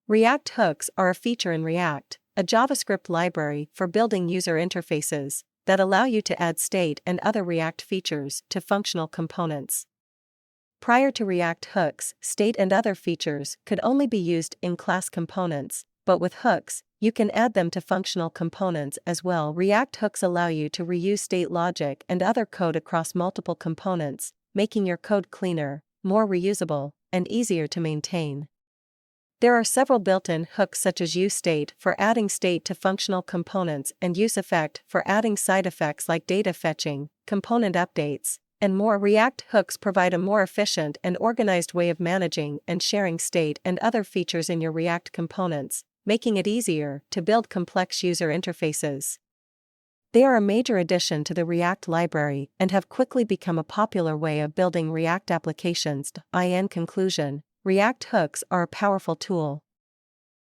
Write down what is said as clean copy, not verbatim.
React hooks are a feature in React, a JavaScript library for building user interfaces that allow you to add state and other React features to functional components. Prior to React hooks, state and other features could only be used in class components, but with hooks, you can add them to functional components as well. React hooks allow you to reuse state logic and other code across multiple components, making your code cleaner, more reusable, and easier to maintain. There are several built-in hooks such as useState for adding state to functional components and useEffect for adding side effects like data fetching, component updates, and more. React hooks provide a more efficient and organized way of managing and sharing state and other features in your React components, making it easier to build complex user interfaces. They are a major addition to the React library and have quickly become a popular way of building React applications. In conclusion, React hooks are a powerful tool